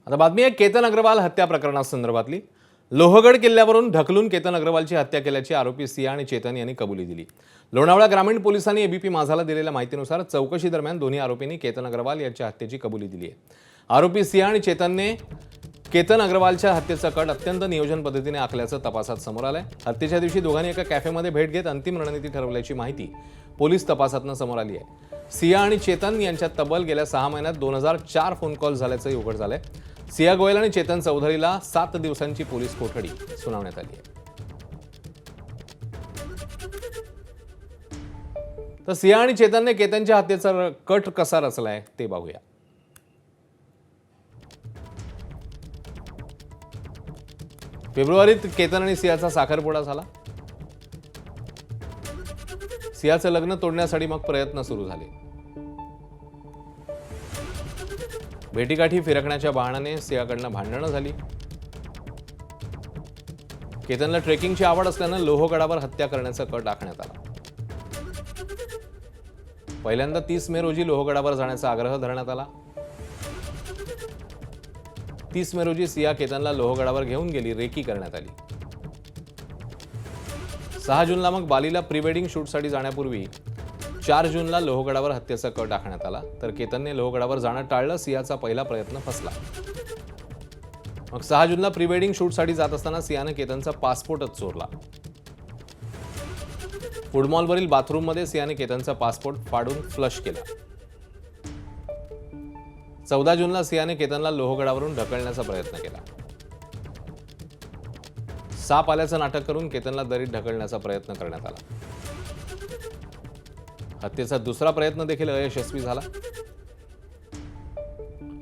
आता बातमी आहे केतन अग्रवाल हत्या प्रकरणासंदर्भातली। लोहगड किल्ल्यावरून ढकलून केतन अग्रवालची हत्या केल्याची आरोपी सिया आणि चेतन यांनी कबुली दिली। लोणावळा ग्रामीण पोलिसांनी एबीपी माझाला दिलेल्या माहितीनुसार चौकशी दरम्यान दोन्ही आरोपींनी केतन अग्रवाल यांच्या हत्येची कबुली दिली आहे। आरोपी सिया आणि चेतनने केतन अग्रवालच्या हत्येचा कट अत्यंत नियोजन पद्धतीने आखल्याचं तपासात समोर आलंय। हत्येच्या दिवशी दोघांनी एका कॅफेमध्ये भेट घेत अंतिम रणनीती ठरवल्याची माहिती पोलीस तपासातून समोर आली आहे। सिया आणि चेतन यांच्यात तब्बल गेल्या 6 महिन्यात 2004 फोन कॉल झाल्याचंही उघड झालंय। सिया गोयल आणि चेतन चौधरीला 7 दिवसांची पोलीस कोठडी सुनावण्यात आली आहे। तर सिया आणि चेतनने केतनच्या हत्येचा कट कसा रचलाय ते बघूया। फेब्रुवारीत केतन आणि सियाचा साखरपुडा झाला। सियाचं लग्न तोडण्यासाठी मग प्रयत्न सुरू झाले। भेटीगाठी फिरकण्याच्या बहाण्याने सियाकडनं भांडणं झाली। केतनला ट्रेकिंगची आवड असल्यानं लोहगडावर हत्या करण्याचा कट आखण्यात आला। पहिल्यांदा 30 मे रोजी लोहगडावर जाण्याचा आग्रह धरण्यात आला। 30 मे रोजी सिया केतनला लोहगडावर घेऊन गेली, रेकी करण्यात आली। 6 जूनला मग बालीला प्री वेडिंग शूटसाठी जाण्यापूर्वी 4 जूनला लोहगडावर हत्येचा कट आखण्यात आला। तर केतनने लोहगडावर जाणं टाळलं, सियाचा पहिला प्रयत्न फसला। मग 6 जूनला प्री वेडिंग शूटसाठी जात असताना सियाने केतनचा पासपोर्टच चोरला। फूडमॉलवरील बाथरूममध्ये सियाने केतनचा पासपोर्ट फाडून फ्लश केला। 14 जूनला सियाने केतनला लोहगडावरून ढकलण्याचा प्रयत्न केला। साप आल्याचं नाटक करून केतनला दरीत ढकलण्याचा प्रयत्न करण्यात आला। हत्येचा दुसरा प्रयत्न देखील अयशस्वी झाला।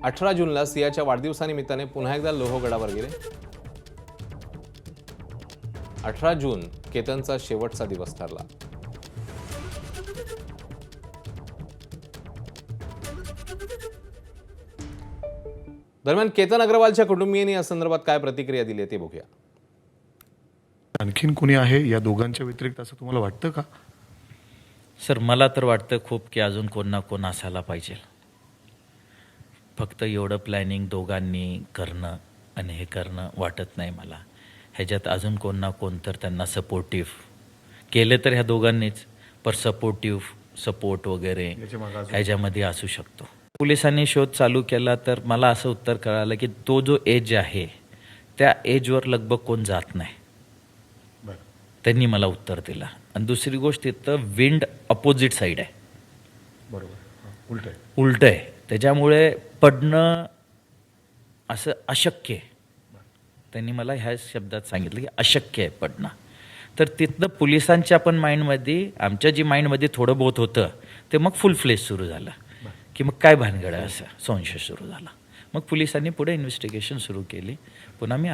18 जूनला सियाच्या वाढदिवसानिमित्ताने पुन्हा एकदा लोहगडावर गेले। 18 जून केतनचा शेवटचा दिवस ठरला। दरम्यान केतन अग्रवालच्या कुटुंबियांनी या संदर्भात काय प्रतिक्रिया दिली ते बघूया। आणखीन कोणी आहे या दोघांच्या व्यतिरिक्त असं तुम्हाला वाटतं का? सर, मला तर वाटतं खूप की अजून कोण ना कोण असायला पाहिजे। फक्त एवढं प्लॅनिंग दोघांनी करणं आणि हे करणं वाटत नाही मला। ह्याच्यात अजून कोण ना कोण तर त्यांना सपोर्टिव्ह केले तर ह्या दोघांनीच, पर सपोर्ट वगैरे ह्याच्यामध्ये असू शकतो। पोलिसांनी शोध चालू केला तर मला असं उत्तर कळालं की तो जो एज आहे त्या एजवर लगभग कोण जात नाही, त्यांनी मला उत्तर दिलं। आणि दुसरी गोष्ट इथं विंड अपोजिट साईड आहे, बरोबर, उलट आहे, त्याच्यामुळे पडणं असं अशक्य आहे। त्यांनी मला ह्या शब्दात सांगितलं की अशक्य आहे पडणं। तर तिथनं पोलिसांच्या पण माइंडमध्ये, आमच्या जी माइंडमध्ये थोडं बहुत होतं ते मग फुल फ्लेश सुरू झालं की मग काय भानगड आहे, असं संशय सुरू झाला। मग पोलिसांनी पुढे इन्व्हेस्टिगेशन सुरू केली। पुन्हा मी